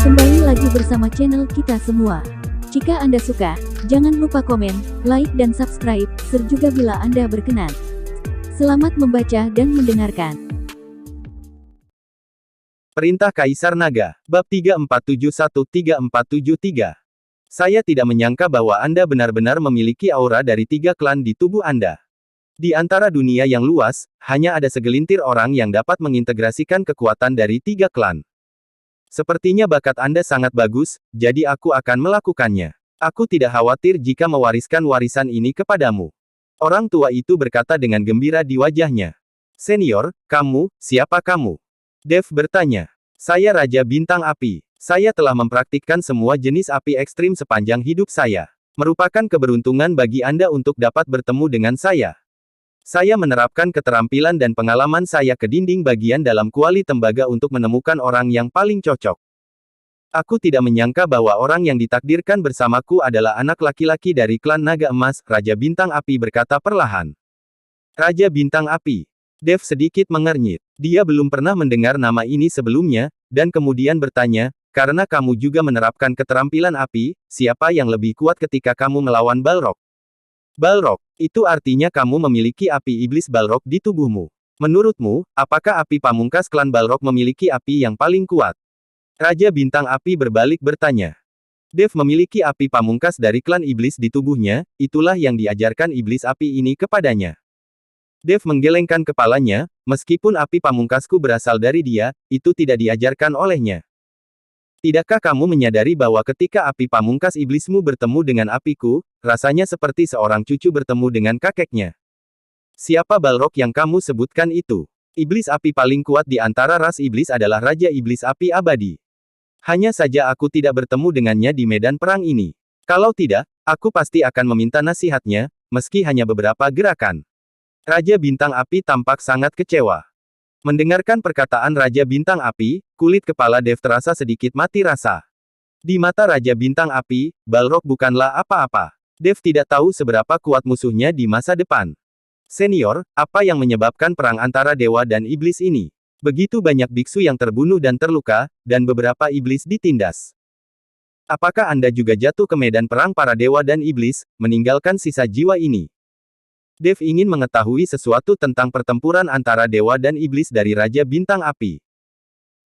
Kembali lagi bersama channel kita semua. Jika Anda suka, jangan lupa komen, like dan subscribe, serta bila Anda berkenan. Selamat membaca dan mendengarkan. Perintah Kaisar Naga, Bab 3471-3473. Saya tidak menyangka bahwa Anda benar-benar memiliki aura dari 3 klan di tubuh Anda. Di antara dunia yang luas, hanya ada segelintir orang yang dapat mengintegrasikan kekuatan dari 3 klan. Sepertinya bakat Anda sangat bagus, jadi aku akan melakukannya. Aku tidak khawatir jika mewariskan warisan ini kepadamu. Orang tua itu berkata dengan gembira di wajahnya. Senior, kamu, siapa kamu? Dev bertanya. Saya Raja Bintang Api. Saya telah mempraktikkan semua jenis api ekstrim sepanjang hidup saya. Merupakan keberuntungan bagi Anda untuk dapat bertemu dengan saya. Saya menerapkan keterampilan dan pengalaman saya ke dinding bagian dalam kuali tembaga untuk menemukan orang yang paling cocok. Aku tidak menyangka bahwa orang yang ditakdirkan bersamaku adalah anak laki-laki dari klan Naga Emas, Raja Bintang Api berkata perlahan. Raja Bintang Api. Dev sedikit mengernyit. Dia belum pernah mendengar nama ini sebelumnya, dan kemudian bertanya, karena kamu juga menerapkan keterampilan api, siapa yang lebih kuat ketika kamu melawan Balrog? Balrog, itu artinya kamu memiliki api iblis Balrog di tubuhmu. Menurutmu, apakah api pamungkas klan Balrog memiliki api yang paling kuat? Raja Bintang Api berbalik bertanya. Dev memiliki api pamungkas dari klan iblis di tubuhnya, itulah yang diajarkan iblis api ini kepadanya. Dev menggelengkan kepalanya, meskipun api pamungkasku berasal dari dia, itu tidak diajarkan olehnya. Tidakkah kamu menyadari bahwa ketika api pamungkas iblismu bertemu dengan apiku, rasanya seperti seorang cucu bertemu dengan kakeknya? Siapa Balrog yang kamu sebutkan itu? Iblis api paling kuat di antara ras iblis adalah Raja Iblis Api Abadi. Hanya saja aku tidak bertemu dengannya di medan perang ini. Kalau tidak, aku pasti akan meminta nasihatnya, meski hanya beberapa gerakan. Raja Bintang Api tampak sangat kecewa. Mendengarkan perkataan Raja Bintang Api, kulit kepala Dev terasa sedikit mati rasa. Di mata Raja Bintang Api, Balrog bukanlah apa-apa. Dev tidak tahu seberapa kuat musuhnya di masa depan. Senior, apa yang menyebabkan perang antara dewa dan iblis ini? Begitu banyak biksu yang terbunuh dan terluka, dan beberapa iblis ditindas. Apakah Anda juga jatuh ke medan perang para dewa dan iblis, meninggalkan sisa jiwa ini? Dev ingin mengetahui sesuatu tentang pertempuran antara dewa dan iblis dari Raja Bintang Api.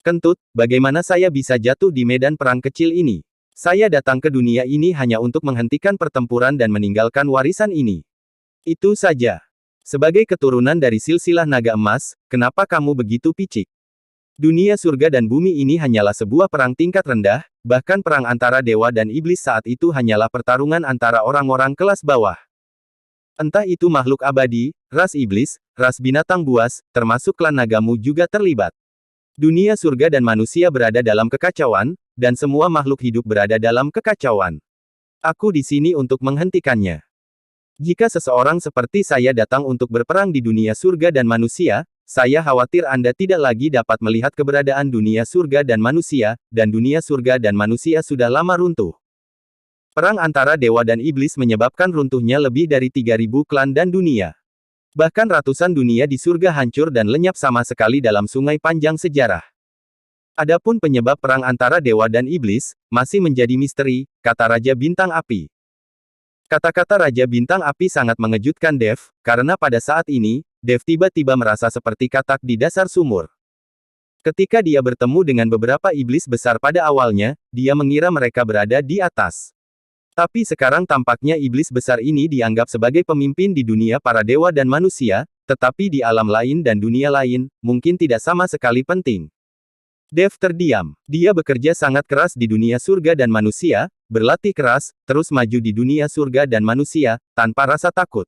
Kentut, bagaimana saya bisa jatuh di medan perang kecil ini? Saya datang ke dunia ini hanya untuk menghentikan pertempuran dan meninggalkan warisan ini. Itu saja. Sebagai keturunan dari silsilah naga emas, kenapa kamu begitu picik? Dunia surga dan bumi ini hanyalah sebuah perang tingkat rendah, bahkan perang antara dewa dan iblis saat itu hanyalah pertarungan antara orang-orang kelas bawah. Entah itu makhluk abadi, ras iblis, ras binatang buas, termasuk klan nagamu juga terlibat. Dunia surga dan manusia berada dalam kekacauan, dan semua makhluk hidup berada dalam kekacauan. Aku di sini untuk menghentikannya. Jika seseorang seperti saya datang untuk berperang di dunia surga dan manusia, saya khawatir Anda tidak lagi dapat melihat keberadaan dunia surga dan dunia surga dan manusia sudah lama runtuh. Perang antara dewa dan iblis menyebabkan runtuhnya lebih dari 3.000 klan dan dunia. Bahkan ratusan dunia di surga hancur dan lenyap sama sekali dalam sungai panjang sejarah. Adapun penyebab perang antara dewa dan iblis, masih menjadi misteri, kata Raja Bintang Api. Kata-kata Raja Bintang Api sangat mengejutkan Dev, karena pada saat ini, Dev tiba-tiba merasa seperti katak di dasar sumur. Ketika dia bertemu dengan beberapa iblis besar pada awalnya, dia mengira mereka berada di atas. Tapi sekarang tampaknya iblis besar ini dianggap sebagai pemimpin di dunia para dewa dan manusia, tetapi di alam lain dan dunia lain, mungkin tidak sama sekali penting. Dev terdiam. Dia bekerja sangat keras di dunia surga dan manusia, berlatih keras, terus maju di dunia surga dan manusia, tanpa rasa takut.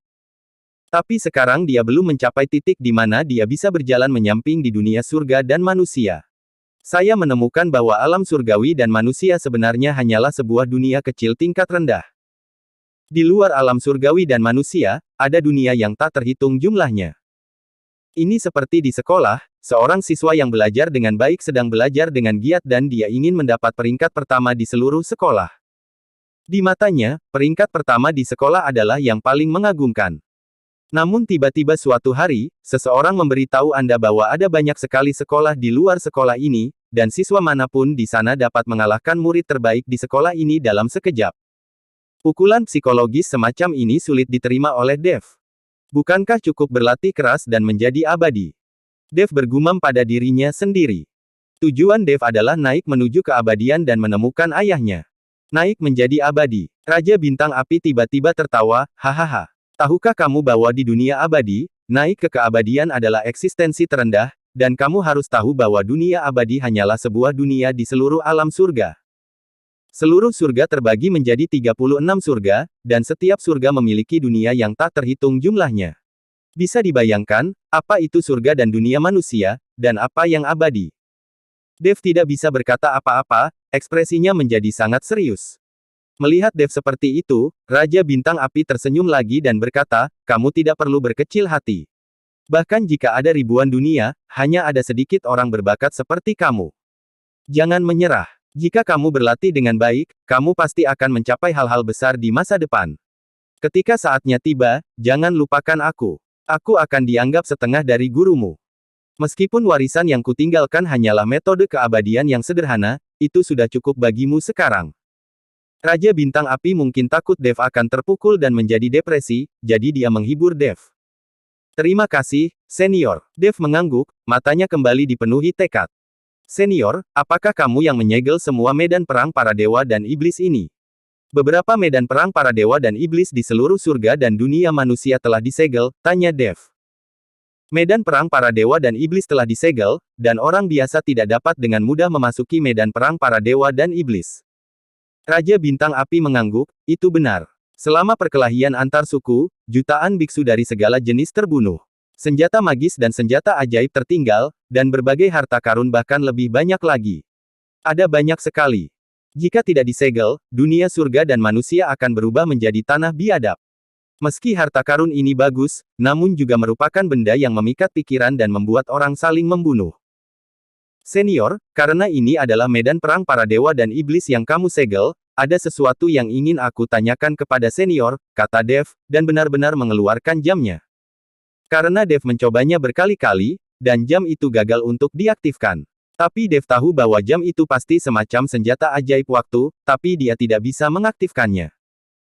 Tapi sekarang dia belum mencapai titik di mana dia bisa berjalan menyamping di dunia surga dan manusia. Saya menemukan bahwa alam surgawi dan manusia sebenarnya hanyalah sebuah dunia kecil tingkat rendah. Di luar alam surgawi dan manusia, ada dunia yang tak terhitung jumlahnya. Ini seperti di sekolah, seorang siswa yang belajar dengan baik sedang belajar dengan giat dan dia ingin mendapat peringkat pertama di seluruh sekolah. Di matanya, peringkat pertama di sekolah adalah yang paling mengagumkan. Namun tiba-tiba suatu hari, seseorang memberitahu Anda bahwa ada banyak sekali sekolah di luar sekolah ini, dan siswa manapun di sana dapat mengalahkan murid terbaik di sekolah ini dalam sekejap. Pukulan psikologis semacam ini sulit diterima oleh Dev. Bukankah cukup berlatih keras dan menjadi abadi? Dev bergumam pada dirinya sendiri. Tujuan Dev adalah naik menuju keabadian dan menemukan ayahnya. Naik menjadi abadi. Raja Bintang Api tiba-tiba tertawa, hahaha. Tahukah kamu bahwa di dunia abadi, naik ke keabadian adalah eksistensi terendah, dan kamu harus tahu bahwa dunia abadi hanyalah sebuah dunia di seluruh alam surga. Seluruh surga terbagi menjadi 36 surga, dan setiap surga memiliki dunia yang tak terhitung jumlahnya. Bisa dibayangkan, apa itu surga dan dunia manusia, dan apa yang abadi. Dev tidak bisa berkata apa-apa, ekspresinya menjadi sangat serius. Melihat Dev seperti itu, Raja Bintang Api tersenyum lagi dan berkata, kamu tidak perlu berkecil hati. Bahkan jika ada ribuan dunia, hanya ada sedikit orang berbakat seperti kamu. Jangan menyerah. Jika kamu berlatih dengan baik, kamu pasti akan mencapai hal-hal besar di masa depan. Ketika saatnya tiba, jangan lupakan aku. Aku akan dianggap setengah dari gurumu. Meskipun warisan yang kutinggalkan hanyalah metode keabadian yang sederhana, itu sudah cukup bagimu sekarang. Raja Bintang Api mungkin takut Dev akan terpukul dan menjadi depresi, jadi dia menghibur Dev. Terima kasih, senior. Dev mengangguk, matanya kembali dipenuhi tekad. Senior, apakah kamu yang menyegel semua medan perang para dewa dan iblis ini? Beberapa medan perang para dewa dan iblis di seluruh surga dan dunia manusia telah disegel, tanya Dev. Medan perang para dewa dan iblis telah disegel, dan orang biasa tidak dapat dengan mudah memasuki medan perang para dewa dan iblis. Raja Bintang Api mengangguk, itu benar. Selama perkelahian antar suku, jutaan biksu dari segala jenis terbunuh. Senjata magis dan senjata ajaib tertinggal, dan berbagai harta karun bahkan lebih banyak lagi. Ada banyak sekali. Jika tidak disegel, dunia surga dan manusia akan berubah menjadi tanah biadab. Meski harta karun ini bagus, namun juga merupakan benda yang memikat pikiran dan membuat orang saling membunuh. Senior, karena ini adalah medan perang para dewa dan iblis yang kamu segel, ada sesuatu yang ingin aku tanyakan kepada senior, kata Dev, dan benar-benar mengeluarkan jamnya. Karena Dev mencobanya berkali-kali, dan jam itu gagal untuk diaktifkan. Tapi Dev tahu bahwa jam itu pasti semacam senjata ajaib waktu, tapi dia tidak bisa mengaktifkannya.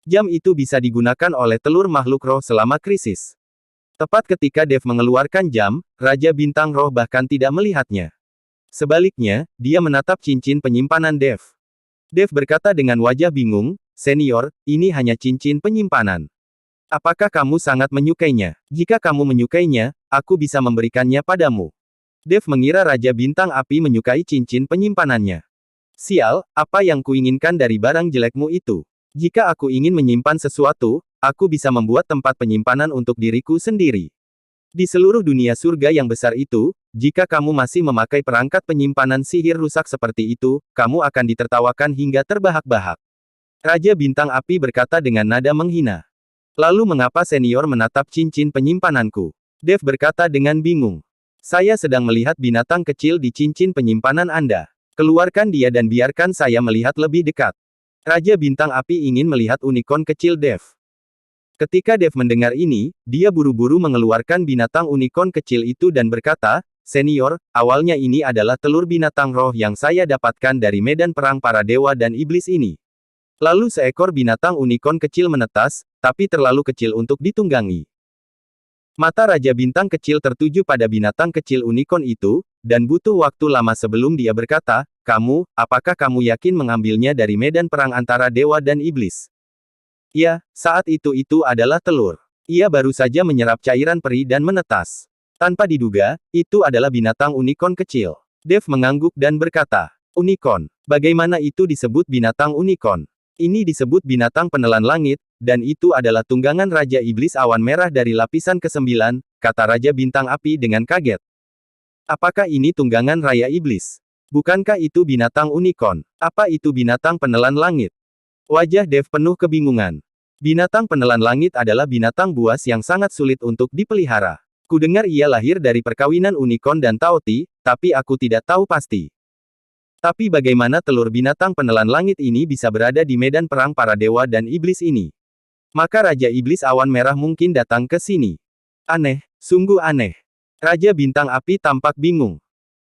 Jam itu bisa digunakan oleh telur makhluk roh selama krisis. Tepat ketika Dev mengeluarkan jam, Raja Bintang Roh bahkan tidak melihatnya. Sebaliknya, dia menatap cincin penyimpanan Dev. Dev berkata dengan wajah bingung, senior, ini hanya cincin penyimpanan. Apakah kamu sangat menyukainya? Jika kamu menyukainya, aku bisa memberikannya padamu. Dev mengira Raja Bintang Api menyukai cincin penyimpanannya. Sial, apa yang kuinginkan dari barang jelekmu itu? Jika aku ingin menyimpan sesuatu, aku bisa membuat tempat penyimpanan untuk diriku sendiri. Di seluruh dunia surga yang besar itu, jika kamu masih memakai perangkat penyimpanan sihir rusak seperti itu, kamu akan ditertawakan hingga terbahak-bahak. Raja Bintang Api berkata dengan nada menghina. Lalu mengapa senior menatap cincin penyimpananku? Dev berkata dengan bingung. Saya sedang melihat binatang kecil di cincin penyimpanan Anda. Keluarkan dia dan biarkan saya melihat lebih dekat. Raja Bintang Api ingin melihat unicorn kecil Dev. Ketika Dev mendengar ini, dia buru-buru mengeluarkan binatang unicorn kecil itu dan berkata, senior, awalnya ini adalah telur binatang roh yang saya dapatkan dari medan perang para dewa dan iblis ini. Lalu seekor binatang unicorn kecil menetas, tapi terlalu kecil untuk ditunggangi. Mata Raja Bintang kecil tertuju pada binatang kecil unicorn itu, dan butuh waktu lama sebelum dia berkata, kamu, apakah kamu yakin mengambilnya dari medan perang antara dewa dan iblis? Ya, saat itu adalah telur. Ia baru saja menyerap cairan peri dan menetas. Tanpa diduga, itu adalah binatang unicorn kecil. Dev mengangguk dan berkata, unicorn. Bagaimana itu disebut binatang unicorn? Ini disebut binatang penelan langit, dan itu adalah tunggangan Raja Iblis Awan Merah dari lapisan ke-9, kata Raja Bintang Api dengan kaget. Apakah ini tunggangan Raya Iblis? Bukankah itu binatang unicorn? Apa itu binatang penelan langit? Wajah Dev penuh kebingungan. Binatang penelan langit adalah binatang buas yang sangat sulit untuk dipelihara. Kudengar ia lahir dari perkawinan unicorn dan taoti, tapi aku tidak tahu pasti. Tapi bagaimana telur binatang penelan langit ini bisa berada di medan perang para dewa dan iblis ini? Maka Raja Iblis Awan Merah mungkin datang ke sini. Aneh, sungguh aneh. Raja Bintang Api tampak bingung.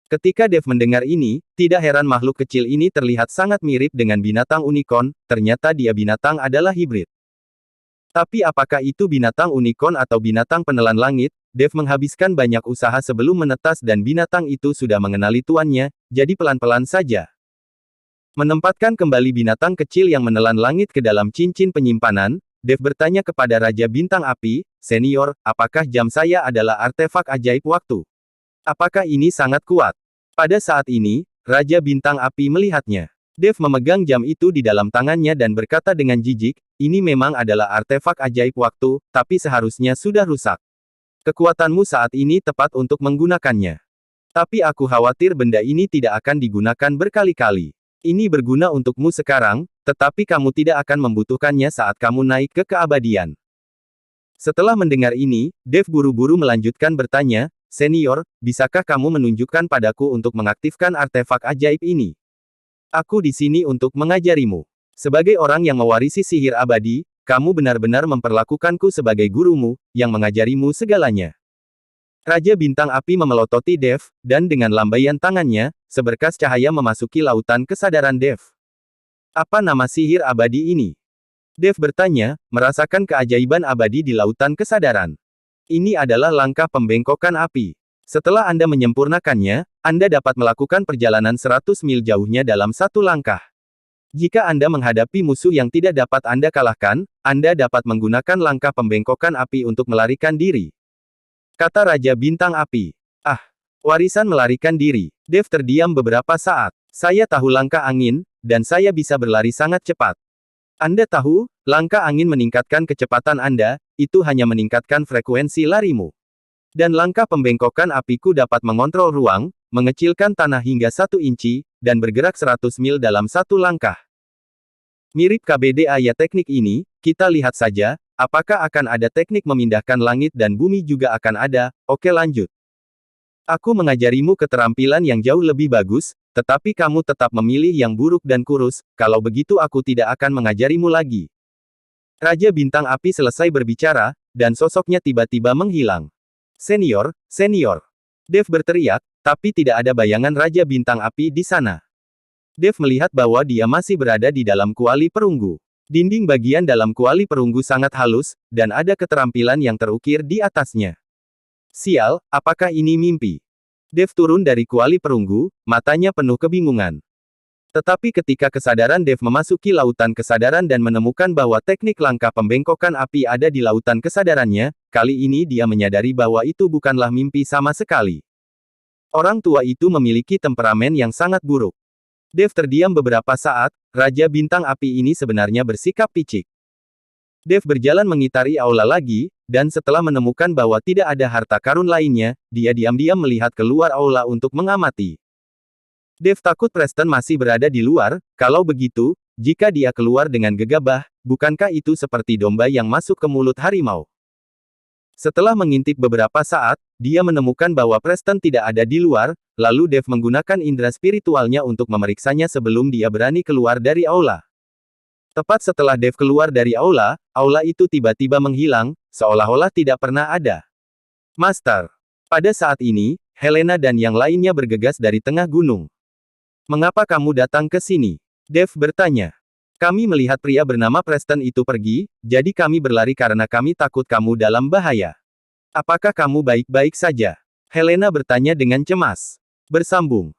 Ketika Dev mendengar ini, tidak heran makhluk kecil ini terlihat sangat mirip dengan binatang unicorn, ternyata dia binatang adalah hibrid. Tapi apakah itu binatang unicorn atau binatang penelan langit? Dev menghabiskan banyak usaha sebelum menetas dan binatang itu sudah mengenali tuannya, jadi pelan-pelan saja. Menempatkan kembali binatang kecil yang menelan langit ke dalam cincin penyimpanan, Dev bertanya kepada Raja Bintang Api, "Senior, apakah jam saya adalah artefak ajaib waktu? Apakah ini sangat kuat?" Pada saat ini, Raja Bintang Api melihatnya. Dev memegang jam itu di dalam tangannya dan berkata dengan jijik, "Ini memang adalah artefak ajaib waktu, tapi seharusnya sudah rusak. Kekuatanmu saat ini tepat untuk menggunakannya. Tapi aku khawatir benda ini tidak akan digunakan berkali-kali. Ini berguna untukmu sekarang, tetapi kamu tidak akan membutuhkannya saat kamu naik ke keabadian." Setelah mendengar ini, Dev buru-buru melanjutkan bertanya, "Senior, bisakah kamu menunjukkan padaku untuk mengaktifkan artefak ajaib ini? Aku di sini untuk mengajarimu. Sebagai orang yang mewarisi sihir abadi, kamu benar-benar memperlakukanku sebagai gurumu, yang mengajarimu segalanya." Raja Bintang Api memelototi Dev, dan dengan lambaian tangannya, seberkas cahaya memasuki lautan kesadaran Dev. "Apa nama sihir abadi ini?" Dev bertanya, merasakan keajaiban abadi di lautan kesadaran. "Ini adalah langkah pembengkokan api. Setelah Anda menyempurnakannya, Anda dapat melakukan perjalanan 100 mil jauhnya dalam satu langkah. Jika Anda menghadapi musuh yang tidak dapat Anda kalahkan, Anda dapat menggunakan langkah pembengkokan api untuk melarikan diri," kata Raja Bintang Api. "Ah, warisan melarikan diri." Dev terdiam beberapa saat. "Saya tahu langkah angin, dan saya bisa berlari sangat cepat. Anda tahu, langkah angin meningkatkan kecepatan Anda, itu hanya meningkatkan frekuensi larimu. Dan langkah pembengkokan apiku dapat mengontrol ruang, mengecilkan tanah hingga 1 inci, dan bergerak 100 mil dalam satu langkah. Mirip KBDA ya teknik ini, kita lihat saja, apakah akan ada teknik memindahkan langit dan bumi juga akan ada, oke lanjut. Aku mengajarimu keterampilan yang jauh lebih bagus, tetapi kamu tetap memilih yang buruk dan kurus, kalau begitu aku tidak akan mengajarimu lagi." Raja Bintang Api selesai berbicara, dan sosoknya tiba-tiba menghilang. "Senior, senior!" Dev berteriak, tapi tidak ada bayangan Raja Bintang Api di sana. Dev melihat bahwa dia masih berada di dalam kuali perunggu. Dinding bagian dalam kuali perunggu sangat halus, dan ada keterampilan yang terukir di atasnya. Sial, apakah ini mimpi? Dev turun dari kuali perunggu, matanya penuh kebingungan. Tetapi ketika kesadaran Dev memasuki lautan kesadaran dan menemukan bahwa teknik langkah pembengkokan api ada di lautan kesadarannya, kali ini dia menyadari bahwa itu bukanlah mimpi sama sekali. Orang tua itu memiliki temperamen yang sangat buruk. Dev terdiam beberapa saat, Raja Bintang Api ini sebenarnya bersikap picik. Dev berjalan mengitari aula lagi, dan setelah menemukan bahwa tidak ada harta karun lainnya, dia diam-diam melihat keluar aula untuk mengamati. Dev takut Preston masih berada di luar, kalau begitu, jika dia keluar dengan gegabah, bukankah itu seperti domba yang masuk ke mulut harimau? Setelah mengintip beberapa saat, dia menemukan bahwa Preston tidak ada di luar, lalu Dev menggunakan indera spiritualnya untuk memeriksanya sebelum dia berani keluar dari aula. Tepat setelah Dev keluar dari aula, aula itu tiba-tiba menghilang, seolah-olah tidak pernah ada. "Master." Pada saat ini, Helena dan yang lainnya bergegas dari tengah gunung. "Mengapa kamu datang ke sini?" Dev bertanya. "Kami melihat pria bernama Preston itu pergi, jadi kami berlari karena kami takut kamu dalam bahaya." "Apakah kamu baik-baik saja?" Helena bertanya dengan cemas. Bersambung.